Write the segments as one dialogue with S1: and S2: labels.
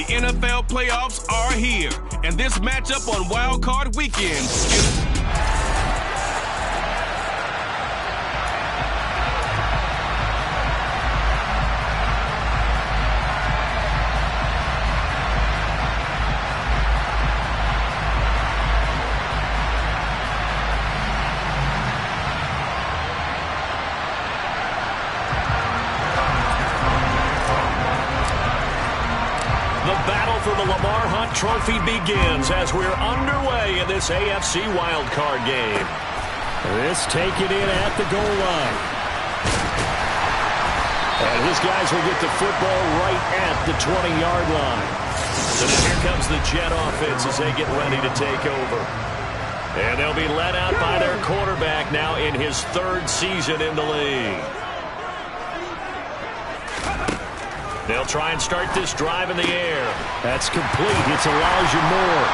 S1: The NFL playoffs are here, and this matchup on Wild Card Weekend is...
S2: For the Lamar Hunt Trophy begins as we're underway in this AFC wildcard game. This taken in at the goal line. And his guys will get the football right at the 20-yard line. So now here comes the Jet offense as they get ready to take over. And they'll be led out by their quarterback now in his third season in the league. They'll try and start this drive in the air. That's complete. It's Elijah Moore.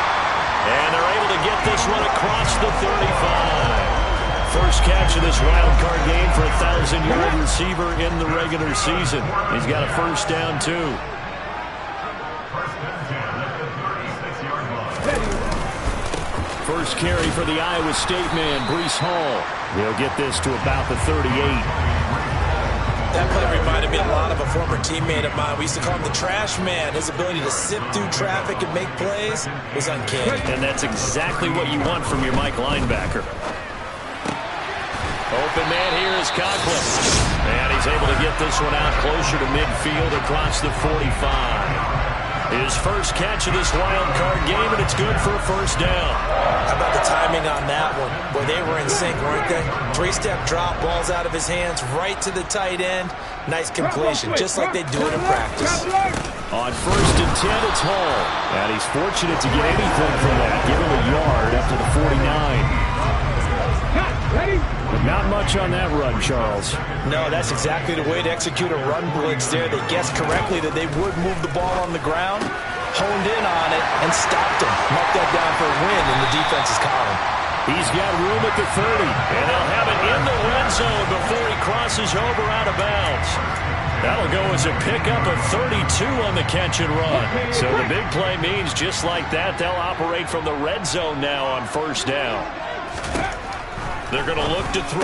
S2: And they're able to get this one across the 35. First catch of this wild card game for a 1,000-yard receiver in the regular season. He's got a first down, too. First carry for the Iowa State man, Breece Hall. He'll get this to about the 38.
S3: That play reminded me a lot of a former teammate of mine. We used to call him the trash man. His ability to sift through traffic and make plays was uncanny.
S2: And that's exactly what you want from your Mike linebacker. Open man here is Conklin. And he's able to get this one out closer to midfield across the 45. His first catch of this wild card game, and it's good for a first down.
S3: How about the timing on that one? Boy, they were in sync, weren't they? Three-step drop, balls out of his hands, right to the tight end. Nice completion, just like they do it in practice.
S2: On first and 10, it's Hall. And he's fortunate to get anything from that. Give him a yard up to the 49. But not much on that run, Charles.
S3: No, that's exactly the way to execute a run blitz there. They guessed correctly that they would move the ball on the ground, honed in on it, and stopped him. Marked that down for a win in the defense's column.
S2: He's got room at the 30, and they'll have it in the red zone before he crosses over out of bounds. That'll go as a pickup of 32 on the catch and run. So the big play means just like that, they'll operate from the red zone now on first down. They're going to look to throw.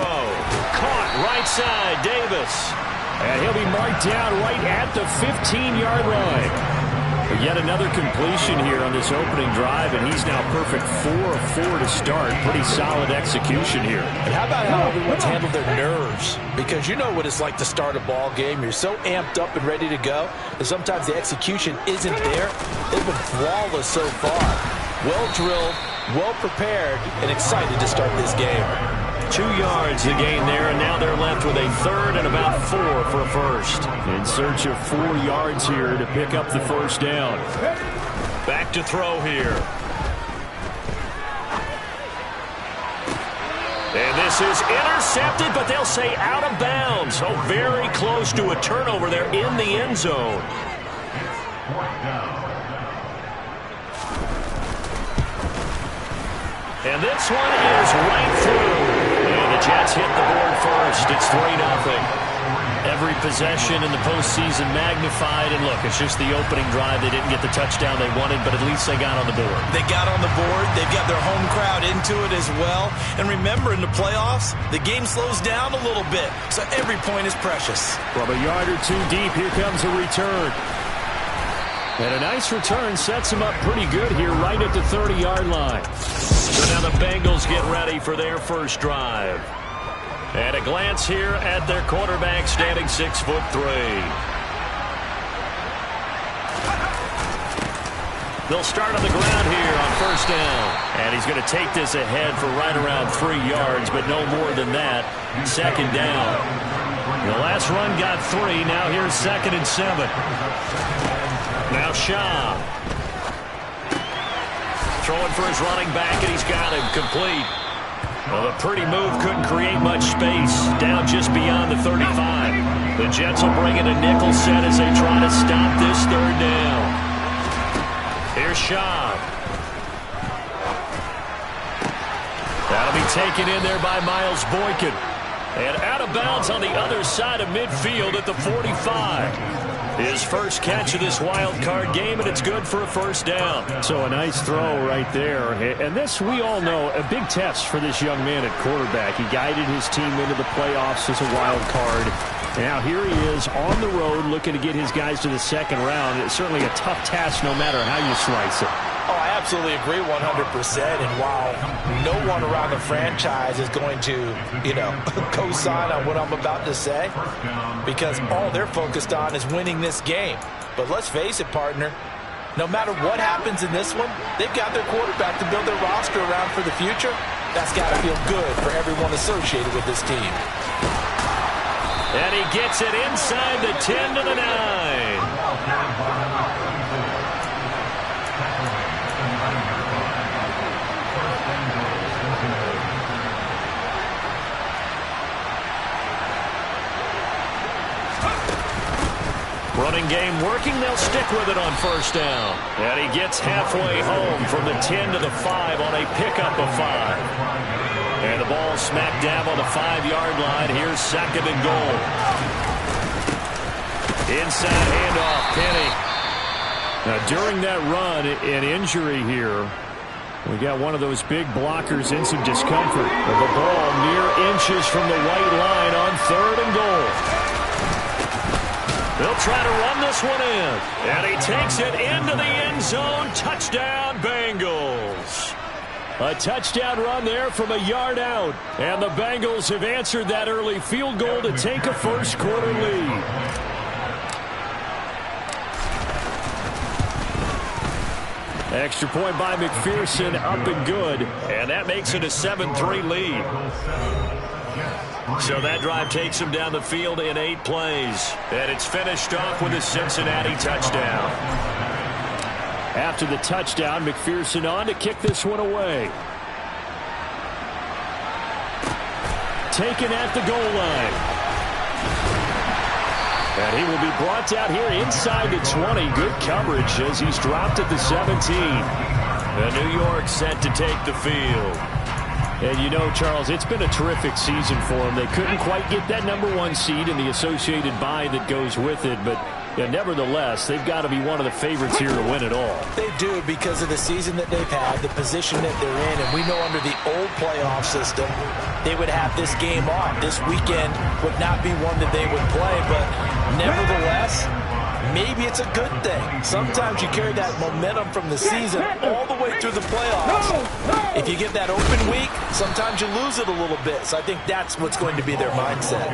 S2: Caught right side, Davis. And he'll be marked down right at the 15-yard line. But yet another completion here on this opening drive, and he's now perfect 4 of 4 to start. Pretty solid execution here.
S3: And how about how everyone's handled their nerves? Because you know what it's like to start a ball game. You're so amped up and ready to go, and sometimes the execution isn't there. They've been flawless so far. Well drilled, well prepared, and excited to start this game.
S2: 2 yards the gain there, and now they're left with a third and about 4 for a first. In search of 4 yards here to pick up the first down. Back to throw here. And this is intercepted, but they'll say out of bounds. So very close to a turnover there in the end zone. And this one is right through. And the Jets hit the board first. It's 3-0. Every possession in the postseason magnified. And look, it's just the opening drive. They didn't get the touchdown they wanted, but at least they got on the board.
S3: They got on the board. They've got their home crowd into it as well. And remember, in the playoffs, the game slows down a little bit. So every point is precious.
S2: From a yard or two deep, here comes a return. And a nice return sets him up pretty good here right at the 30-yard line. So now the Bengals get ready for their first drive. And a glance here at their quarterback standing 6'3". They'll start on the ground here on first down. And he's going to take this ahead for right around 3 yards, but no more than that. Second down. The last run got 3. Now here's 2nd and 7. Now Shaw. Throwing for his running back, and he's got him complete. Well, the pretty move couldn't create much space. Down just beyond the 35. The Jets will bring in a nickel set as they try to stop this third down. Here's Shaw. That'll be taken in there by Miles Boykin. And out of bounds on the other side of midfield at the 45. His first catch of this wild card game, and it's good for a first down.
S4: So a nice throw right there. And this, we all know, a big test for this young man at quarterback. He guided his team into the playoffs as a wild card. Now here he is on the road looking to get his guys to the second round. It's certainly a tough task no matter how you slice it.
S3: Oh, I absolutely agree 100%. And while no one around the franchise is going to, co-sign on what I'm about to say, because all they're focused on is winning this game. But let's face it, partner, no matter what happens in this one, they've got their quarterback to build their roster around for the future. That's got to feel good for everyone associated with this team.
S2: And he gets it inside the 10 to the 9. Running game working. They'll stick with it on first down. And he gets halfway home from the 10 to the 5 on a pickup of 5. And the ball smack dab on the 5-yard line. Here's second and goal. Inside handoff, Penny.
S4: Now, during that run, an injury here. We got one of those big blockers in some discomfort. The ball mere inches from the white line on third and goal.
S2: They'll try to run this one in. And he takes it into the end zone. Touchdown, Bengals. A touchdown run there from a yard out. And the Bengals have answered that early field goal to take a first quarter lead.
S4: Extra point by McPherson, up and good.
S2: And that makes it a 7-3 lead. So that drive takes him down the field in 8 plays. And it's finished off with a Cincinnati touchdown.
S4: After the touchdown, McPherson on to kick this one away. Taken at the goal line. And he will be brought down here inside the 20. Good coverage as he's dropped at the 17.
S2: The New York set to take the field.
S4: And you know, Charles, it's been a terrific season for them. They couldn't quite get that #1 seed and the associated bye that goes with it, but nevertheless, they've got to be one of the favorites here to win it all.
S3: They do, because of the season that they've had, the position that they're in, and we know under the old playoff system, they would have this game off. This weekend would not be one that they would play, but nevertheless, maybe it's a good thing. Sometimes you carry that momentum from the season all the way through the playoffs. If you get that open week, sometimes you lose it a little bit. So I think that's what's going to be their mindset.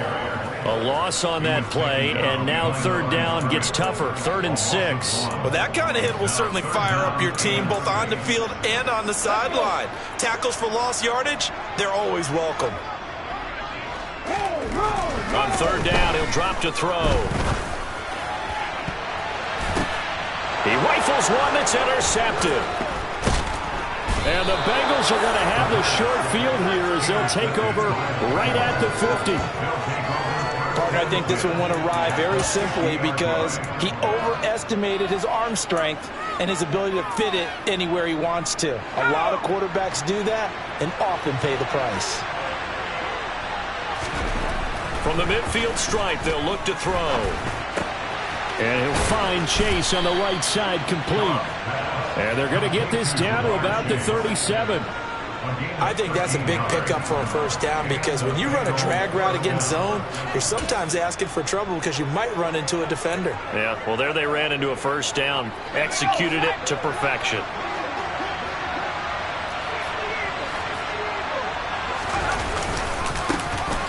S2: A loss on that play, and now third down gets tougher. 3rd and 6.
S3: Well, that kind of hit will certainly fire up your team both on the field and on the sideline. Tackles for lost yardage, they're always welcome.
S2: On third down, he'll drop to throw. He rifles one that's intercepted. And the Bengals are going to have the short field here as they'll take over right at the 50.
S3: Partner, I think this one went awry very simply because he overestimated his arm strength and his ability to fit it anywhere he wants to. A lot of quarterbacks do that and often pay the price.
S2: From the midfield stripe, they'll look to throw.
S4: And he'll find Chase on the right side complete. And they're going to get this down to about the 37.
S3: I think that's a big pickup for a first down because when you run a drag route against zone, you're sometimes asking for trouble because you might run into a defender.
S2: Yeah, well, there they ran into a first down. Executed it to perfection.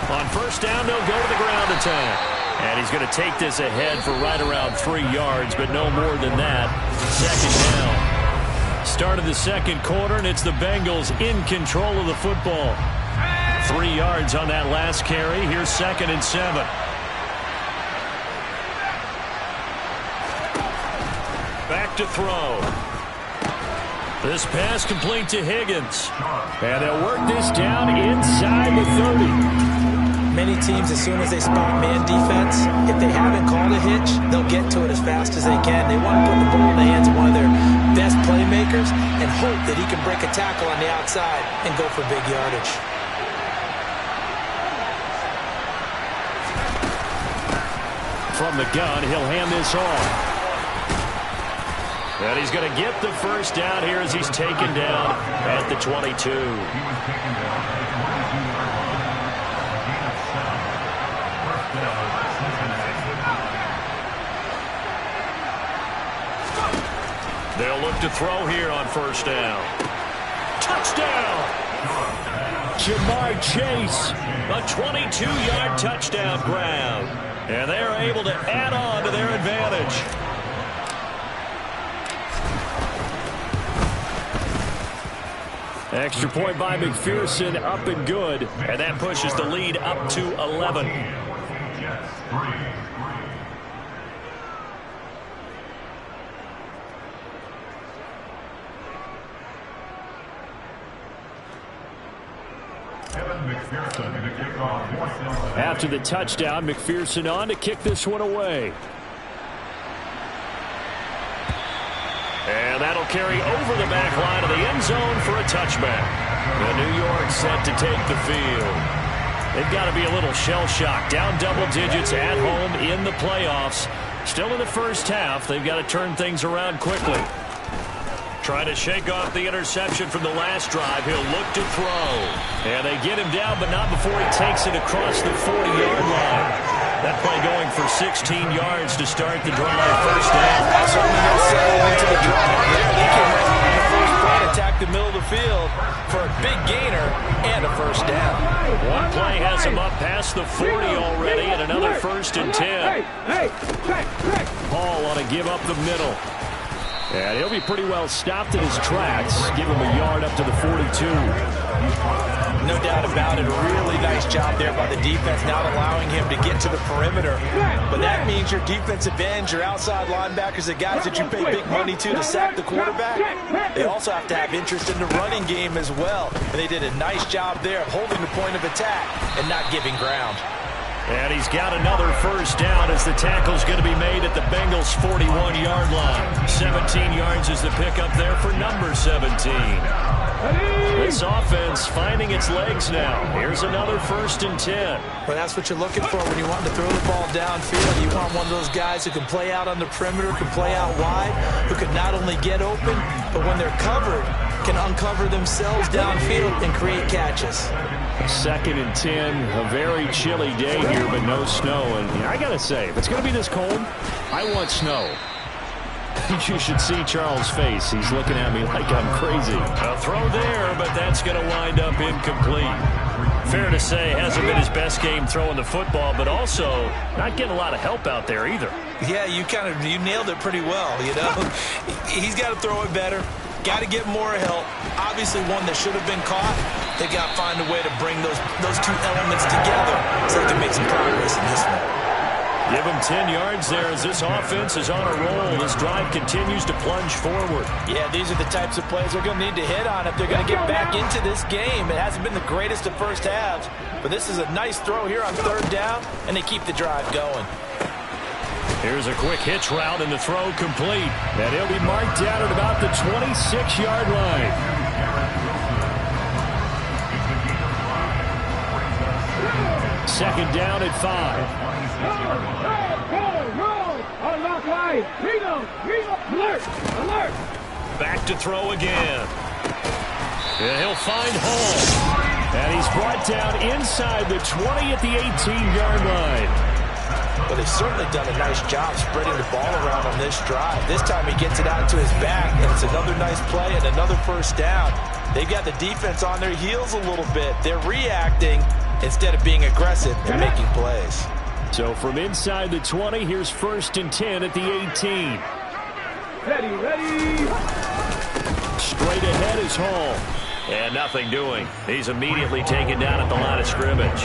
S2: On first down, they'll go to the ground attack. And he's going to take this ahead for right around 3 yards, but no more than that. Second down. Start of the second quarter, and it's the Bengals in control of the football. 3 yards on that last carry. Here's 2nd and 7. Back to throw. This pass complete to Higgins.
S4: And they'll work this down inside the 30.
S3: Many teams, as soon as they spot man defense, if they haven't called a hitch, they'll get to it as fast as they can. They want to put the ball in the hands of one of their best playmakers and hope that he can break a tackle on the outside and go for big yardage.
S2: from the gun. He'll hand this off. And he's going to get the first down here as he's taken down at the 22. They'll look to throw here on first down. Touchdown!
S4: Ja'Marr Chase.
S2: A 22-yard touchdown grab. And they're able to add on to their advantage.
S4: Extra point by McPherson, up and good.
S2: And that pushes the lead up to 11.
S4: After the touchdown, McPherson on to kick this one away.
S2: And that'll carry over the back line of the end zone for a touchback. The New York set to take the field. They've got to be a little shell-shocked. Down double digits at home in the playoffs. Still in the first half. They've got to turn things around quickly. Trying to shake off the interception from the last drive. He'll look to throw. And they get him down, but not before he takes it across the 40-yard line. That play going for 16 yards to start the drive. First down.
S3: Certainly going to settle into the drive. They came right on the first play, attack the middle of the field for a big gainer and a first down.
S2: One play has him up past the 40 already, and another first and 10.
S4: Paul on to give up the middle. And he'll be pretty well stopped in his tracks. Give him a yard up to the 42.
S3: No doubt about it. A really nice job there by the defense, not allowing him to get to the perimeter. But that means your defensive ends, your outside linebackers, the guys that you pay big money to sack the quarterback, they also have to have interest in the running game as well. And they did a nice job there of holding the point of attack and not giving ground.
S2: And he's got another first down as the tackle's going to be made at the Bengals' 41-yard line. 17 yards is the pickup there for number 17. This offense finding its legs now. Here's another first and 10.
S3: Well, that's what you're looking for when you want to throw the ball downfield. You want one of those guys who can play out on the perimeter, can play out wide, who can not only get open, but when they're covered, can uncover themselves downfield and create catches.
S4: 2nd and 10, a very chilly day here, but no snow. And I got to say, if it's going to be this cold, I want snow. You should see Charles' face. He's looking at me like I'm crazy.
S2: A throw there, but that's going to wind up incomplete. Fair to say, hasn't been his best game throwing the football, but also not getting a lot of help out there either.
S3: Yeah, you nailed it pretty well, you know. He's got to throw it better. Got to get more help. Obviously one that should have been caught. They got to find a way to bring those two elements together so they can make some progress in this one.
S2: Give him 10 yards there as this offense is on a roll. This drive continues to plunge forward.
S3: Yeah, these are the types of plays they're going to need to hit on if they're going to get back into this game. It hasn't been the greatest of first halves, but this is a nice throw here on third down, and they keep the drive going.
S2: Here's a quick hitch route, and the throw complete.
S4: And he'll be marked down at about the 26-yard line. Second down at 5.
S2: Back to throw again. And he'll find Hall.
S4: And he's brought down inside the 20 at the 18-yard line.
S3: But they've certainly done a nice job spreading the ball around on this drive. This time he gets it out to his back, and it's another nice play and another first down. They've got the defense on their heels a little bit. They're reacting instead of being aggressive and making plays.
S4: So from inside the 20, here's 1st and 10 at the 18.
S5: Ready.
S4: Straight ahead is Hall.
S2: And nothing doing. He's immediately taken down at the line of scrimmage.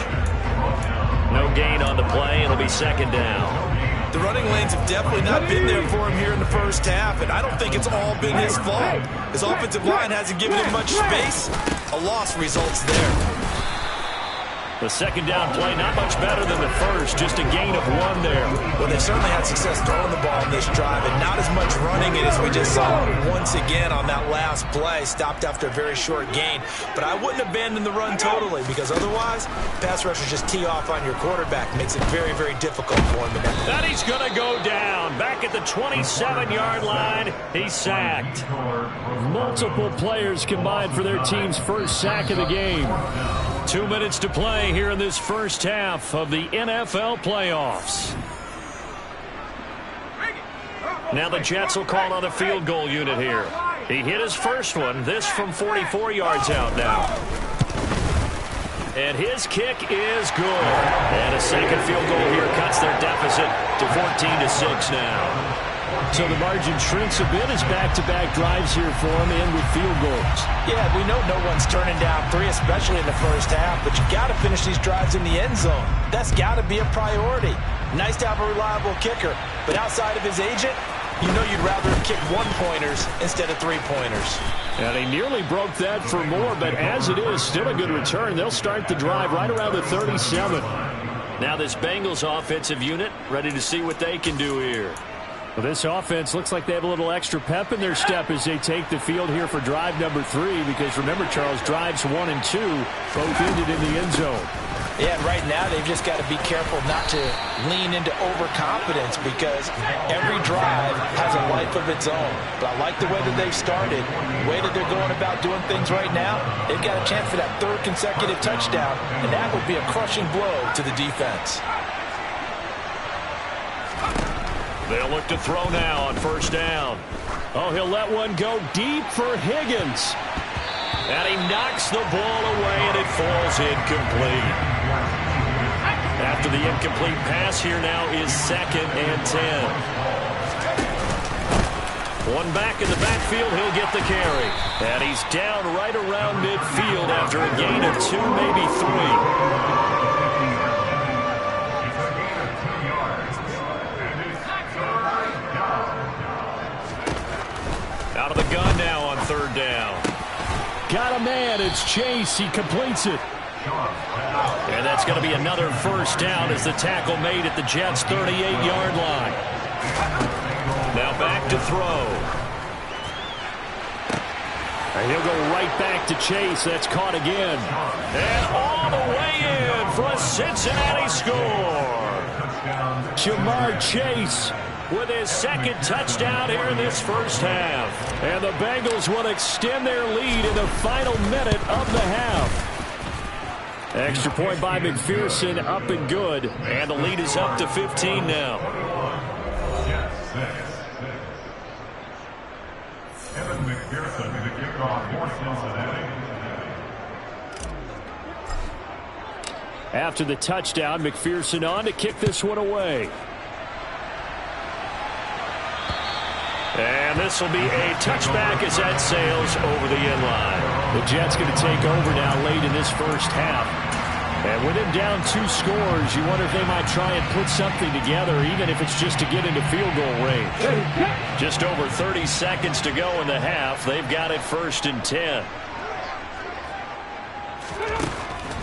S2: No gain on the play. It'll be second down.
S3: The running lanes have definitely not been there for him here in the first half, and I don't think it's all been his fault. His offensive line hasn't given him much space. A loss results there.
S2: The second down play, not much better than the first, just a gain of 1 there.
S3: Well, they certainly had success throwing the ball in this drive, and not as much running it as we just saw once again on that last play. Stopped after a very short gain. But I wouldn't abandon the run totally, because otherwise, pass rushers just tee off on your quarterback. Makes it very, very difficult for him.
S2: And he's going to go down. Back at the 27-yard line, he's sacked.
S4: Multiple players combined for their team's first sack of the game.
S2: 2 minutes to play here in this first half of the NFL playoffs. Now the Jets will call on a field goal unit here. He hit his first one, this from 44 yards out now. And his kick is good. And a second field goal here cuts their deficit to 14-6 now.
S4: So the margin shrinks a bit as back-to-back drives here for him and with field goals.
S3: Yeah, we know no one's turning down 3, especially in the first half, but you got to finish these drives in the end zone. That's got to be a priority. Nice to have a reliable kicker, but outside of his agent, you know you'd rather kick 1-pointers instead of 3-pointers.
S4: And he nearly broke that for more, but as it is, still a good return. They'll start the drive right around the 37.
S2: Now this Bengals offensive unit ready to see what they can do here.
S4: Well, this offense looks like they have a little extra pep in their step as they take the field here for drive number 3, because remember, Charles, drives 1 and 2 both ended in the end zone.
S3: Yeah, and right now they've just got to be careful not to lean into overconfidence, because every drive has a life of its own. But I like the way that they've started, the way that they're going about doing things right now. They've got a chance for that 3rd consecutive touchdown, and that would be a crushing blow to the defense.
S2: They'll look to throw now on first down.
S4: Oh, he'll let one go deep for Higgins.
S2: And he knocks the ball away, and it falls incomplete. After the incomplete pass, here now is 2nd and 10. One back in the backfield, he'll get the carry. And he's down right around midfield after a gain of 2, maybe 3. Out of the gun now on 3rd down.
S4: Got a man. It's Chase. He completes it.
S2: And that's going to be another first down as the tackle made at the Jets' 38-yard line. Now back to throw.
S4: And he'll go right back to Chase. That's caught again.
S2: And all the way in for a Cincinnati score.
S4: Jamar Chase
S2: with his 2nd touchdown here in this first half.
S4: And the Bengals will extend their lead in the final minute of the half. Extra point by McPherson, up and good.
S2: And the lead is up to 15 now.
S5: Evan McPherson to kick off for Cincinnati.
S4: After the touchdown, McPherson on to kick this one away.
S2: And this will be a touchback as that sails over the end line.
S4: The Jets going to take over now late in this first half. And with him down 2 scores, you wonder if they might try and put something together, even if it's just to get into field goal range.
S2: Just over 30 seconds to go in the half. They've got it 1st and 10.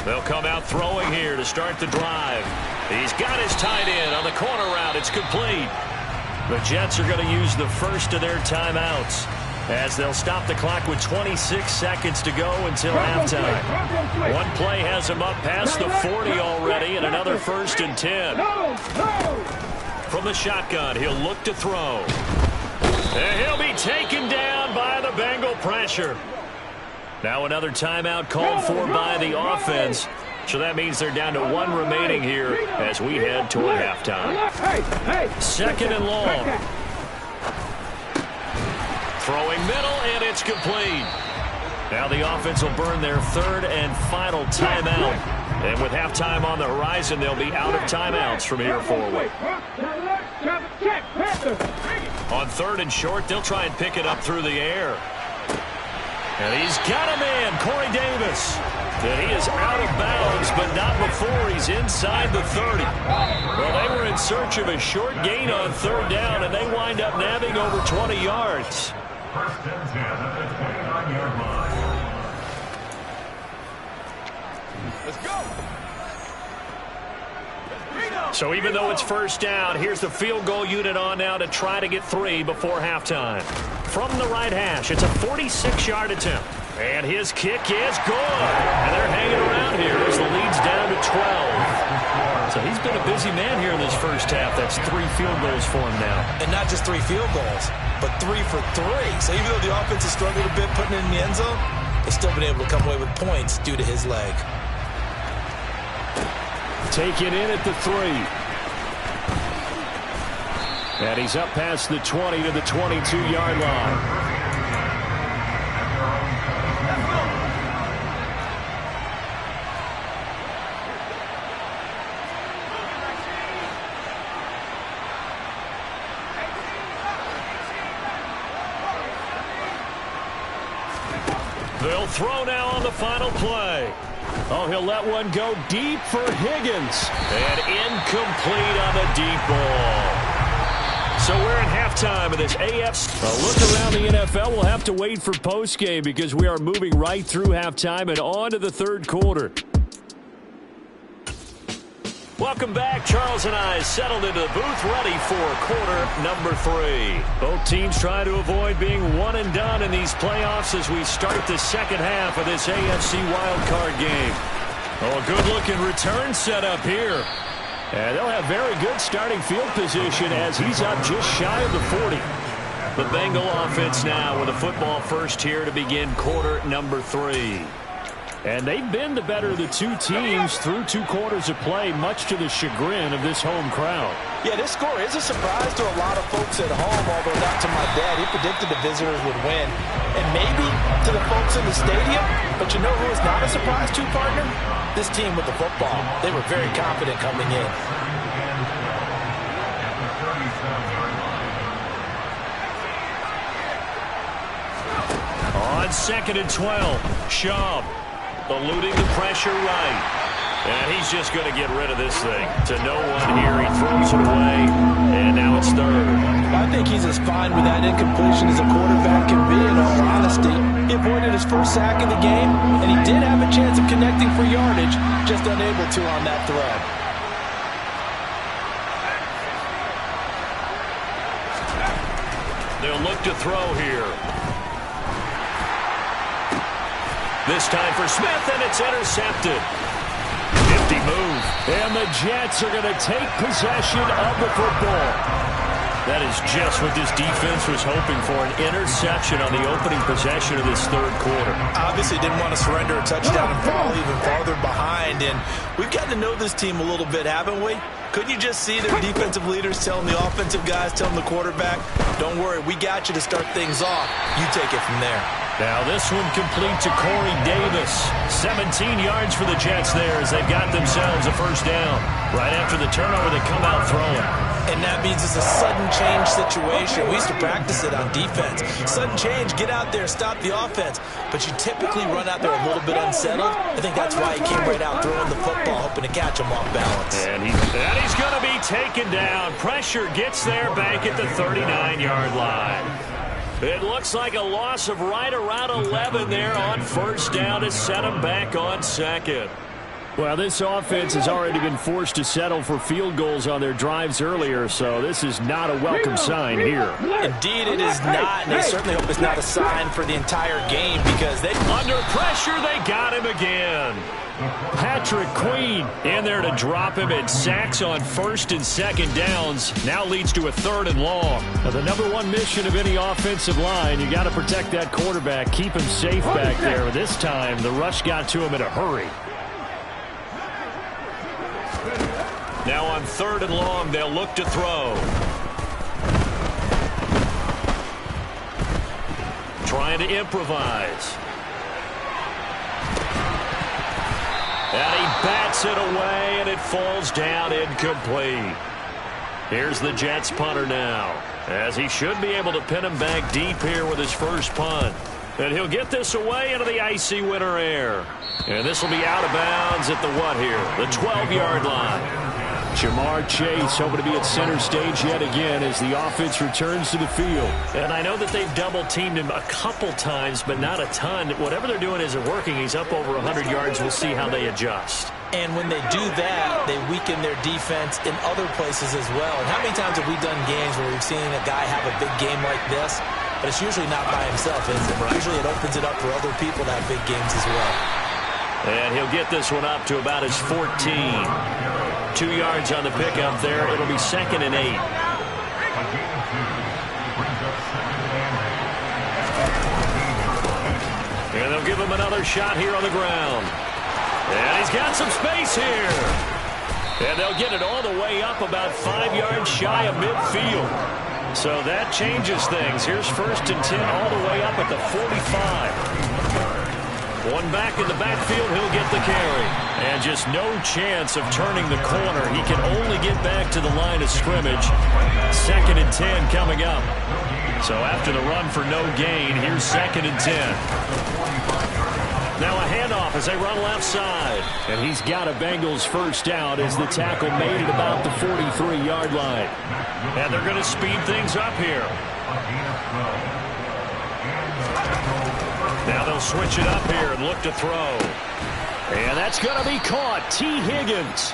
S2: They'll come out throwing here to start the drive. He's got his tight end on the corner route. It's complete. The Jets are going to use the first of their timeouts as they'll stop the clock with 26 seconds to go until halftime. One play has him up past the 40 already, and another 1st and 10. From the shotgun, he'll look to throw. And he'll be taken down by the Bengal pressure. Now another timeout called for by the offense. So that means they're down to 1 remaining here as we head toward halftime. 2nd and long. Throwing middle, and it's complete. Now the offense will burn their 3rd and final timeout. And with halftime on the horizon, they'll be out of timeouts from here forward. On 3rd and short, they'll try and pick it up through the air. And he's got a man, Corey Davis. And he is out of bounds, but not before he's inside the 30. Well, they were in search of a short gain on 3rd down, and they wind up nabbing over 20 yards.
S5: 1st and 10 at the 29-yard line.
S1: Let's go.
S2: So even though it's first down, here's the field goal unit on now to try to get 3 before halftime. From the right hash, it's a 46-yard attempt. And his kick is good. And they're hanging around here as the lead's down to 12. So he's been a busy man here in this first half. That's 3 field goals for him now.
S3: And not just 3 field goals, but 3 for 3. So even though the offense has struggled a bit putting it in the end zone, they've still been able to come away with points due to his leg.
S4: Taken in at the 3. And he's up past the 20 to the 22-yard line.
S2: They'll throw now on the final play.
S4: Oh, he'll let one go deep for Higgins.
S2: And incomplete on the deep ball. So we're in halftime of this AFC.
S4: A look around the NFL. We'll have to wait for postgame because we are moving right through halftime and on to the third quarter.
S2: Welcome back. Charles and I settled into the booth ready for quarter number 3. Both teams trying to avoid being one and done in these playoffs as we start the second half of this AFC wildcard game. Oh, a good-looking return set up here.
S4: And they'll have very good starting field position as he's up just shy of the 40.
S2: The Bengal offense now with a football first here to begin quarter number 3.
S4: And they've been the better of the 2 teams through 2 quarters of play, much to the chagrin of this home crowd.
S3: Yeah, this score is a surprise to a lot of folks at home, although not to my dad. He predicted the visitors would win. And maybe to the folks in the stadium, but you know who is not a surprise to, partner? This team with the football. They were very confident coming in.
S2: On 2nd and 12, Schaub eluding the pressure right. And he's just going to get rid of this thing. To no one here. He throws it away. And now it's 3rd.
S3: I think he's as fine with that incompletion as a quarterback can be, in all honesty. He avoided his first sack of the game, and he did have a chance of connecting for yardage, just unable to on that throw.
S2: They'll look to throw here. This time for Smith, and it's intercepted. Nifty move.
S4: And the Jets are going to take possession of the football.
S2: That is just what this defense was hoping for, an interception on the opening possession of this 3rd quarter.
S3: Obviously didn't want to surrender a touchdown and fall even farther behind. And we've gotten to know this team a little bit, haven't we? Couldn't you just see their defensive leaders telling the offensive guys, telling the quarterback, don't worry, we got you to start things off. You take it from there.
S2: Now this one complete to Corey Davis. 17 yards for the Jets there as they've got themselves a first down. Right after the turnover, they come out throwing.
S3: And that means it's a sudden change situation. We used to practice it on defense. Sudden change, get out there, stop the offense. But you typically run out there a little bit unsettled. I think that's why he came right out throwing the football, hoping to catch him off balance.
S2: And he's going to be taken down. Pressure gets there back at the 39-yard line. It looks like a loss of right around 11 there on first down to set him back on 2nd.
S4: Well, this offense has already been forced to settle for field goals on their drives earlier, so this is not a welcome sign here.
S3: Indeed, it is not, and I certainly hope it's not a sign for the entire game because they...
S2: Under pressure, they got him again.
S4: Patrick Queen
S2: in there to drop him, and sacks on 1st and 2nd downs now leads to a 3rd and long.
S4: Now, the #1 mission of any offensive line, you got to protect that quarterback, keep him safe back there. This time, the rush got to him in a hurry.
S2: Now on 3rd and long, they'll look to throw. Trying to improvise. And he bats it away, and it falls down incomplete. Here's the Jets punter now, as he should be able to pin him back deep here with his first punt. And he'll get this away into the icy winter air. And this will be out of bounds at the what here? The 12-yard line.
S4: Jamar Chase hoping to be at center stage yet again as the offense returns to the field.
S2: And I know that they've double-teamed him a couple times, but not a ton. Whatever they're doing isn't working. He's up over 100 yards. We'll see how they adjust.
S3: And when they do that, they weaken their defense in other places as well. And how many times have we done games where we've seen a guy have a big game like this, but it's usually not by himself, is it? Right. Usually it opens it up for other people to have big games as well.
S2: And he'll get this one up to about his 14. 2 yards on the pickup there. It'll be 2nd and 8. And they'll give him another shot here on the ground. And he's got some space here. And they'll get it all the way up about 5 yards shy of midfield. So that changes things. Here's 1st and 10 all the way up at the 45. One back in the backfield, he'll get the carry. And just no chance of turning the corner. He can only get back to the line of scrimmage. 2nd and 10 coming up. So after the run for no gain, here's 2nd and 10. Now a handoff as they run left side.
S4: And he's got a Bengals first down as the tackle made it about the 43-yard line.
S2: And they're going to speed things up here. Now they'll switch it up here and look to throw.
S4: And that's going to be caught. T. Higgins.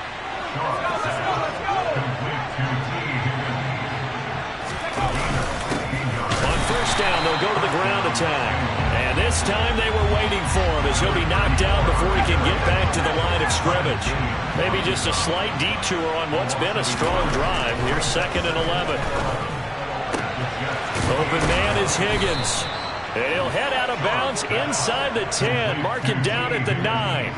S2: On first down, they'll go to the ground attack. And this time they were waiting for him as he'll be knocked down before he can get back to the line of scrimmage. Maybe just a slight detour on what's been a strong drive. Here's 2nd and 11. Open man is Higgins. And he'll head out of bounds inside the 10, marking down at the 9.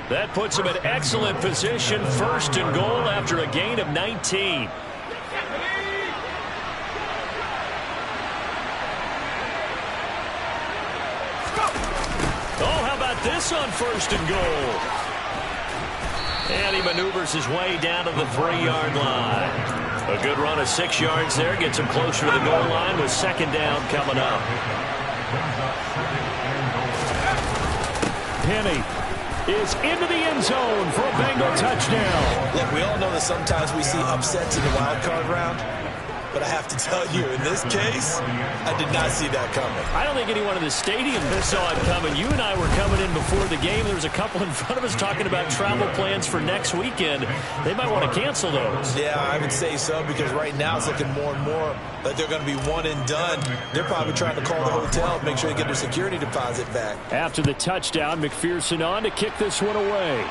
S2: That puts him in excellent position, 1st and goal after a gain of 19. This on 1st and goal. And he maneuvers his way down to the 3-yard line. A good run of 6 yards there. Gets him closer to the goal line with 2nd down coming up.
S4: Penny is into the end zone for a Bengal touchdown.
S3: Look, we all know that sometimes we see upsets in the wild card round. But I have to tell you, in this case, I did not see that coming.
S2: I don't think anyone in the stadium saw it coming. You and I were coming in before the game. There was a couple in front of us talking about travel plans for next weekend. They might want to cancel those.
S3: Yeah, I would say so, because right now it's looking more and more like they're going to be one and done. They're probably trying to call the hotel and make sure they get their security deposit back.
S4: After the touchdown, McPherson on to kick this one away.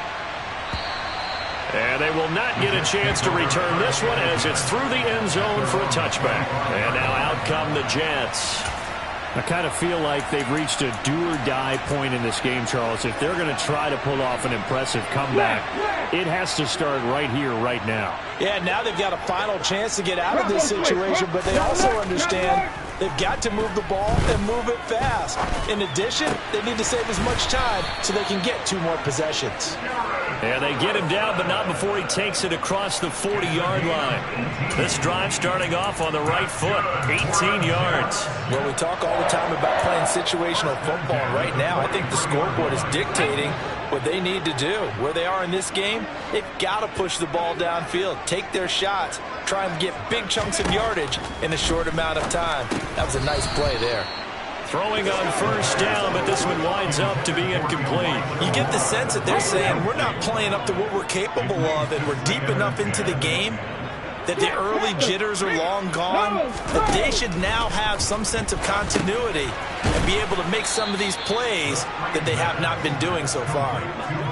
S2: And they will not get a chance to return this one as it's through the end zone for a touchback. And now out come the Jets.
S4: I kind of feel like they've reached a do-or-die point in this game, Charles. If they're going to try to pull off an impressive comeback, it has to start right here, right now.
S3: Yeah, now they've got a final chance to get out of this situation, but they also understand they've got to move the ball and move it fast. In addition, they need to save as much time so they can get 2 more possessions.
S2: And they get him down, but not before he takes it across the 40-yard line. This drive starting off on the right foot, 18 yards.
S3: Well, we talk all the time about playing situational football. Right now, I think the scoreboard is dictating what they need to do. Where they are in this game, they've got to push the ball downfield, take their shots, try and get big chunks of yardage in a short amount of time. That was a nice play there.
S2: Throwing on first down, but this one winds up to be incomplete.
S3: You get the sense that they're saying we're not playing up to what we're capable of, and we're deep enough into the game that the early jitters are long gone, that they should now have some sense of continuity and be able to make some of these plays that they have not been doing so far.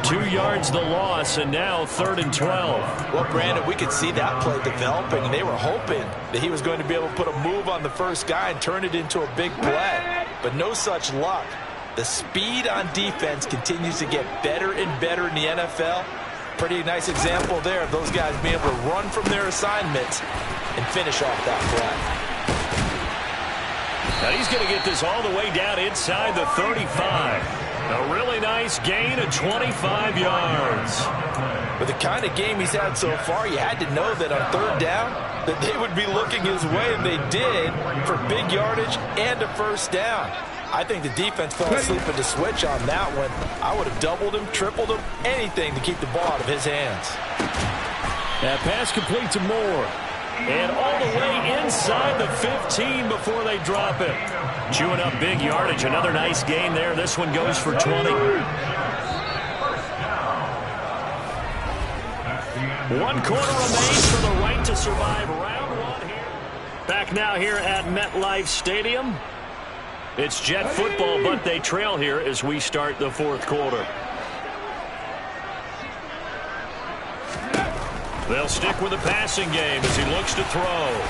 S2: 2 yards the loss, and now 3rd and 12.
S3: Well, Brandon, we could see that play developing, and they were hoping that he was going to be able to put a move on the first guy and turn it into a big play. But no such luck. The speed on defense continues to get better and better in the NFL. Pretty nice example there of those guys being able to run from their assignments and finish off that play.
S2: Now he's going to get this all the way down inside the 35. A really nice gain of 25 yards.
S3: With the kind of game he's had so far, you had to know that on 3rd down that they would be looking his way, and they did, for big yardage and a first down. I think the defense fell asleep at the switch on that one. I would have doubled him, tripled him, anything to keep the ball out of his hands.
S4: That pass complete to Moore.
S2: And all the way inside the 15 before they drop it. Chewing up big yardage. Another nice gain there. This one goes for 20. 1 quarter remains for the right to survive round 1 here. Back now here at MetLife Stadium. It's Jet football, but they trail here as we start the 4th quarter. They'll stick with the passing game as he looks to throw.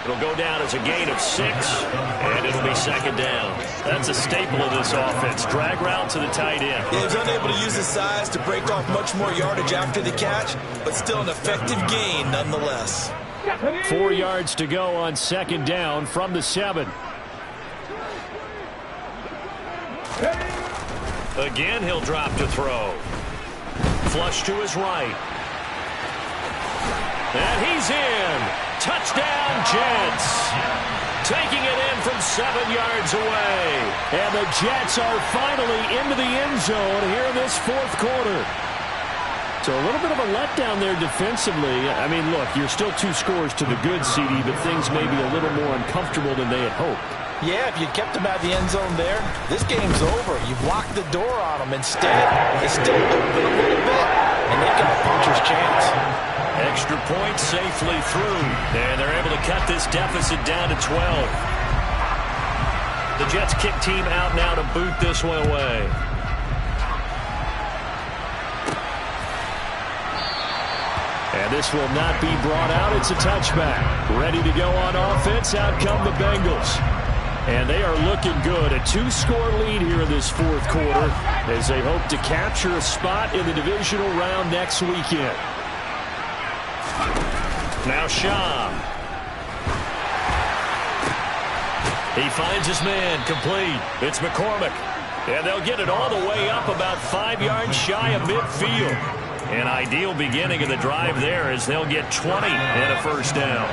S2: It'll go down as a gain of 6, and it'll be 2nd down. That's a staple of this offense. Drag route to the tight end.
S3: Yeah, he's unable to use his size to break off much more yardage after the catch, but still an effective gain nonetheless.
S4: 4 yards to go on 2nd down from the 7.
S2: Again, he'll drop to throw. Flush to his right. And he's in. Touchdown, Jets. Taking it in from 7 yards away.
S4: And the Jets are finally into the end zone here in this 4th quarter. So a little bit of a letdown there defensively. I mean, look, you're still 2 scores to the good, CD, but things may be a little more uncomfortable than they had hoped.
S3: Yeah, if you kept him out of the end zone there, this game's over. You've locked the door on him. Instead, it's still open a little bit, and they got a puncher's chance.
S2: Extra point safely through, and they're able to cut this deficit down to 12. The Jets kick team out now to boot this one away.
S4: And this will not be brought out. It's a touchback. Ready to go on offense. Out come the Bengals. And they are looking good. A 2-score lead here in this 4th quarter as they hope to capture a spot in the divisional round next weekend.
S2: Now Shaw. He finds his man complete. It's McCormick. And they'll get it all the way up about 5 yards shy of midfield. An ideal beginning of the drive there as they'll get 20 and a 1st down.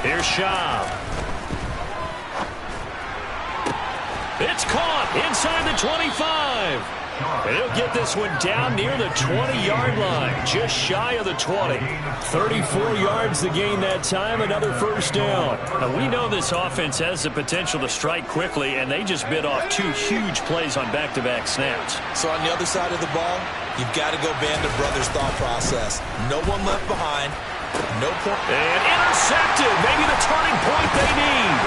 S2: Here's Shaw. It's caught inside the 25. And he'll get this one down near the 20-yard line, just shy of the 20. 34 yards the gain that time, another 1st down. Now, we know this offense has the potential to strike quickly, and they just bit off 2 huge plays on back-to-back snaps.
S3: So on the other side of the ball, you've got to go Band of Brothers thought process. No one left behind. No point.
S2: And intercepted. Maybe the turning point they need.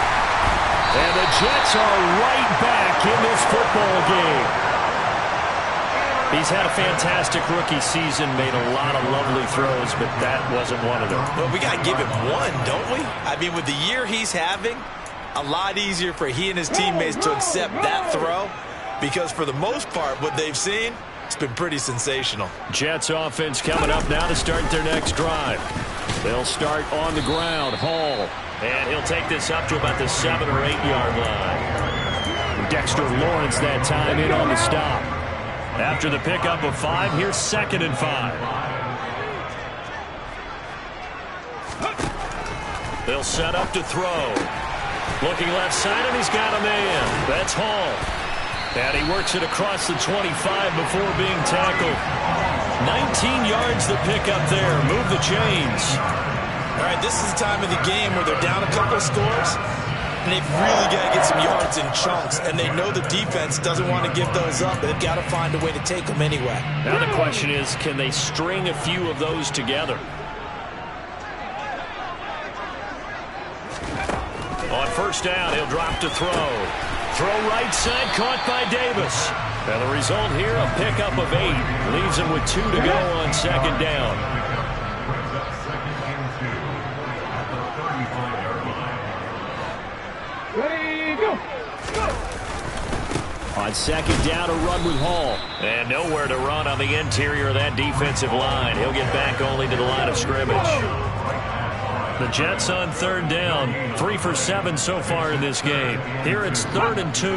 S4: And the Jets are right back in this football game.
S2: He's had a fantastic rookie season, made a lot of lovely throws, but that wasn't one of them.
S3: Well, we got to give him one, don't we? I mean, with the year he's having, a lot easier for he and his teammates to accept that throw because for the most part, what they've seen, it's been pretty sensational.
S2: Jets offense coming up now to start their next drive.
S4: They'll start on the ground. Hall.
S2: And he'll take this up to about the 7 or 8 yard line.
S4: Dexter Lawrence that time in on the stop.
S2: After the pickup of 5, here's 2nd and 5. They'll set up to throw. Looking left side, and he's got a man. That's Hall. And he works it across the 25 before being tackled. 19 yards the pickup there. Move the chains.
S3: All right, this is the time of the game where they're down a couple scores, and they've really got to get some yards in chunks, and they know the defense doesn't want to give those up. They've got to find a way to take them anyway.
S2: Now the question is, can they string a few of those together? On 1st down, he'll drop to throw. Throw right side, caught by Davis. And the result here, a pickup of 8. Leaves him with 2 to go on 2nd down.
S5: Ready, go!
S4: On 2nd down, a run with Hall.
S2: And nowhere to run on the interior of that defensive line. He'll get back only to the line of scrimmage. The Jets on 3rd down. 3 for 7 so far in this game. Here it's 3rd and 2.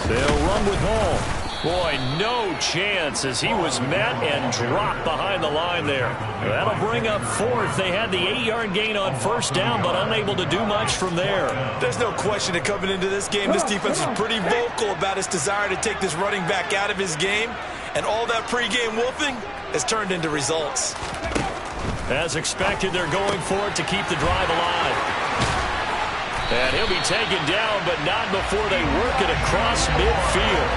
S4: They'll run with Hall.
S2: Boy, no chance as he was met and dropped behind the line there. That'll bring up 4th. They had the 8-yard gain on 1st down, but unable to do much from there.
S3: There's no question that coming into this game, this defense is pretty vocal about its desire to take this running back out of his game, and all that pregame wolfing has turned into results.
S2: As expected, they're going for it to keep the drive alive. And he'll be taken down, but not before they work it across midfield.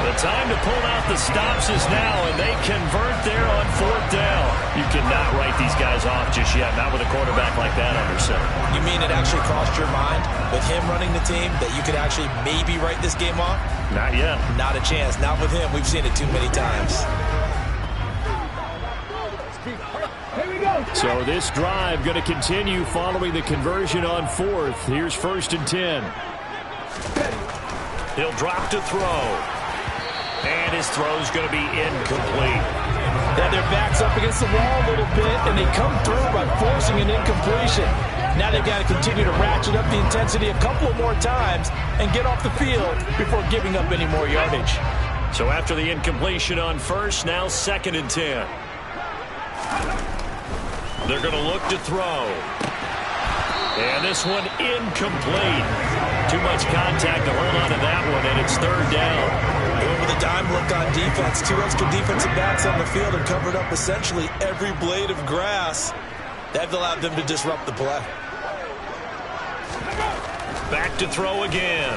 S2: The time to pull out the stops is now, and they convert there on 4th down. You cannot write these guys off just yet, not with a quarterback like that under center.
S3: You mean it actually crossed your mind with him running the team that you could actually maybe write this game off?
S2: Not yet.
S3: Not a chance. Not with him. We've seen it too many times.
S4: So this drive going to continue following the conversion on 4th. Here's 1st and 10.
S2: He'll drop to throw. And his throw's going to be incomplete.
S3: Yeah, their back's up against the wall a little bit, and they come through by forcing an incompletion. Now they've got to continue to ratchet up the intensity a couple of more times and get off the field before giving up any more yardage.
S2: So after the incompletion on 1st, now 2nd and 10. They're going to look to throw. And this one incomplete. Too much contact to hold on to that one, and it's 3rd down.
S3: With a dime look on defense, 2 extra defensive backs on the field and covered up essentially every blade of grass. That allowed them to disrupt the play.
S2: Back to throw again.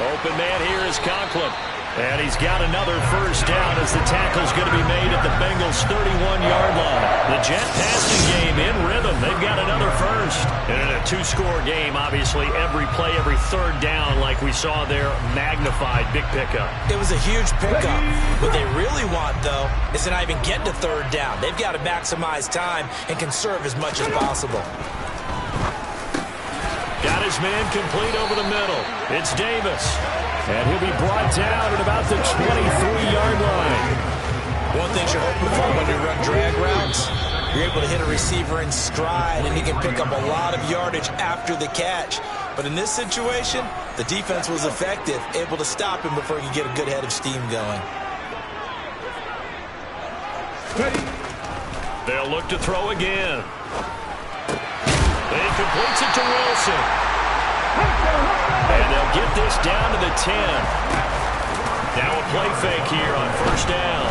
S2: Open man here is Conklin. And he's got another 1st down as the tackle's going to be made at the Bengals' 31-yard line. The Jet passing game in rhythm. They've got another 1st. And in a 2-score game, obviously, every play, every 3rd down, like we saw there, magnified. Big pickup.
S3: It was a huge pickup. What they really want, though, is to not even get to 3rd down. They've got to maximize time and conserve as much as possible.
S2: Got his man complete over the middle. It's Davis.
S4: And he'll be brought down at about the 23-yard line.
S3: One thing you're hoping for when you run drag routes, you're able to hit a receiver in stride, and he can pick up a lot of yardage after the catch. But in this situation, the defense was effective, able to stop him before he could get a good head of steam going.
S2: They'll look to throw again. He completes it to Wilson. And they'll get this down to the 10. Now a play fake here on 1st down.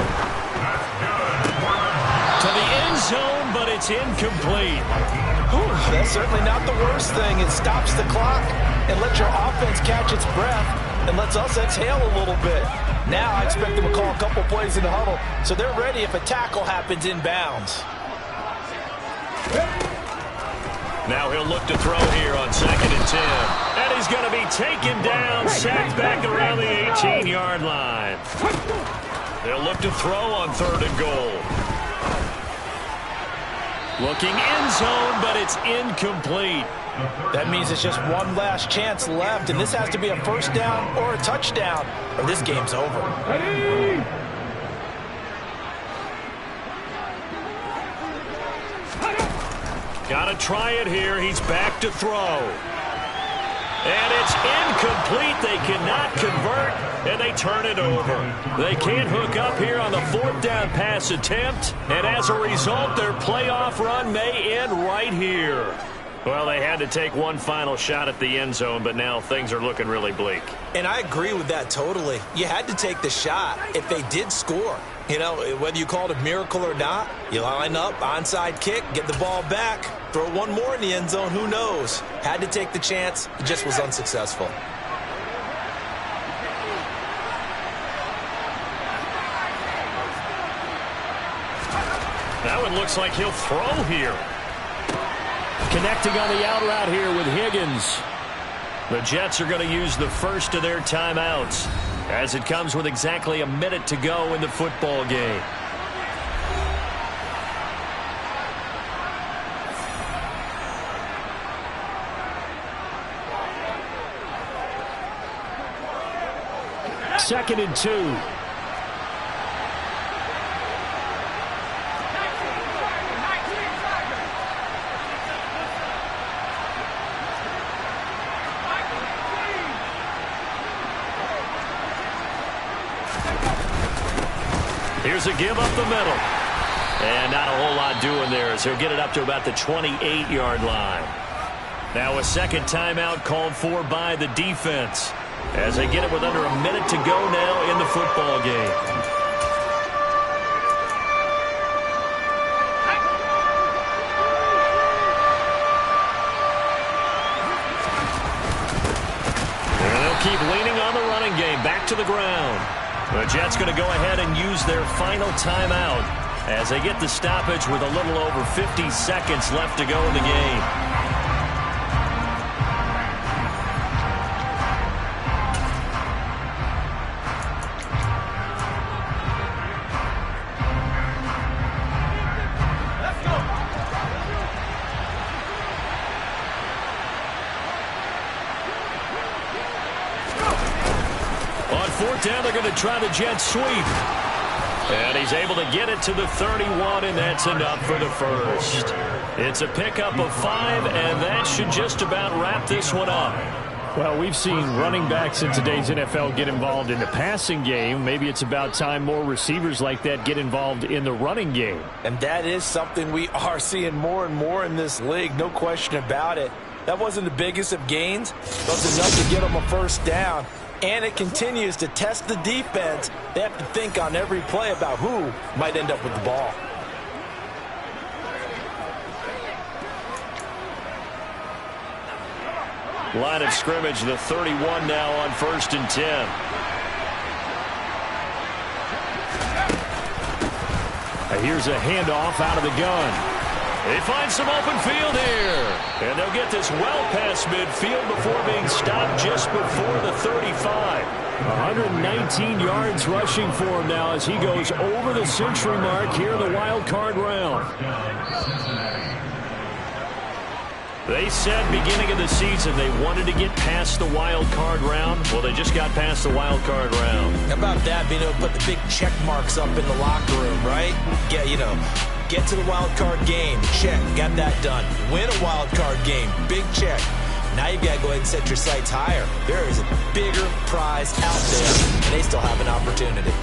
S2: To the end zone, but it's incomplete.
S3: Whew, that's certainly not the worst thing. It stops the clock and lets your offense catch its breath and lets us exhale a little bit. Now I expect them to call a couple plays in the huddle so they're ready if a tackle happens inbounds.
S2: Now he'll look to throw here on 2nd and 10. And he's going to be taken down, sacked back around the 18-yard line. They'll look to throw on 3rd and goal. Looking end zone, but it's incomplete.
S3: That means it's just one last chance left, and this has to be a 1st down or a touchdown, or this game's over.
S2: Got to try it here. He's back to throw. And it's incomplete. They cannot convert, and they turn it over. They can't hook up here on the 4th down pass attempt, and as a result, their playoff run may end right here. Well, they had to take one final shot at the end zone, but now things are looking really bleak.
S3: And I agree with that totally. You had to take the shot if they did score. You know, whether you call it a miracle or not, you line up, onside kick, get the ball back, throw one more in the end zone, who knows? Had to take the chance, it just was unsuccessful.
S2: That one looks like he'll throw here.
S4: Connecting on the out route here with Higgins.
S2: The Jets are going to use the first of their timeouts as it comes with exactly a minute to go in the football game.
S4: Second and 2.
S2: Here's a give up the middle. And not a whole lot doing there as he'll get it up to about the 28-yard line. Now a second timeout called for by the defense as they get it with under a minute to go now in the football game. back to the ground. The Jets going to go ahead and use their final timeout as they get the stoppage with a little over 50 seconds left to go in the game. Down, they're going to try the jet sweep. And he's able to get it to the 31, and that's enough for the first. It's a pickup of 5, and that should just about wrap this one up.
S4: Well, we've seen running backs in today's NFL get involved in the passing game. Maybe it's about time more receivers like that get involved in the running game.
S3: And that is something we are seeing more and more in this league, no question about it. That wasn't the biggest of gains, but it was enough to get them a first down. And it continues to test the defense. They have to think on every play about who might end up with the ball.
S2: Line of scrimmage, the 31 now on 1st and 10.
S4: Here's a handoff out of the gun.
S2: They find some open field here. And they'll get this well past midfield before being stopped just before the 35.
S4: 119 yards rushing for him now as he goes over the century mark here in the wild card round.
S2: They said beginning of the season they wanted to get past the wild card round. Well, they just got past the wild card round.
S3: How about that, being able to put the big check marks up in the locker room, right? Yeah, you know. Get to the wild card game. Check. Got that done. Win a wild card game. Big check. Now you've got to go ahead and set your sights higher. There is a bigger prize out there, and they still have an opportunity.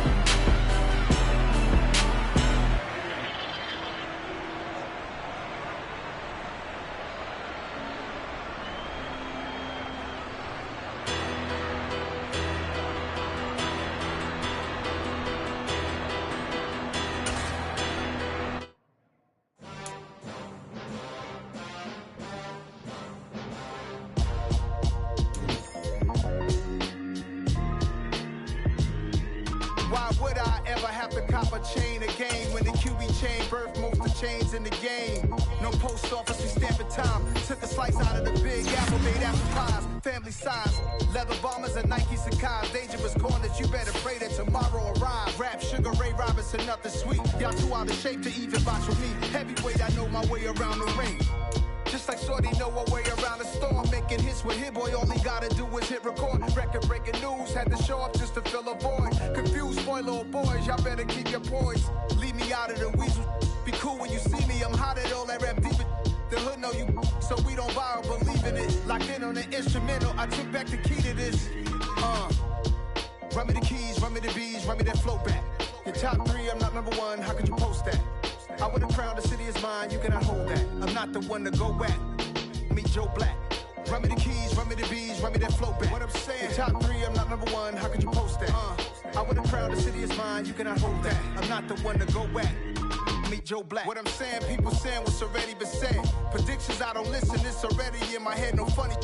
S6: What I'm saying, people saying what's already been said. Predictions, I don't listen, it's already in my head, no funny.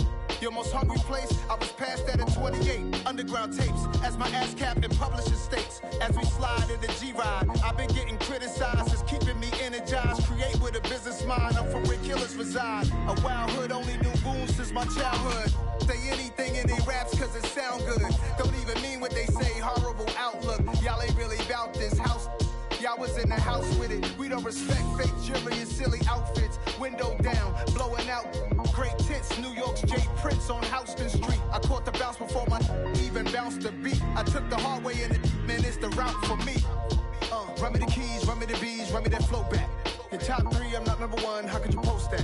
S6: Your most hungry place, I was past that at 28. Underground tapes, as my ass cap in publishing states. As we slide in the G-Ride, I've been getting criticized, it's keeping me energized. Create with a business mind, I'm from where killers reside. A wild hood, only knew goons since my childhood. Say anything in they raps cause it sound good. Don't even mean what they say, horrible outlook. Y'all ain't really about this house. Y'all was in the house with it. We don't respect fake jewelry and silly outfits. Window down, blowing out great tits. New York's J. Prince on Houston Street. I caught the bounce before my even bounced the beat. I took the hard way in it, man, it's the route for me. Run me the keys, run me the bees, run me that flow back. Your top 3, I'm not number 1, how could you post that?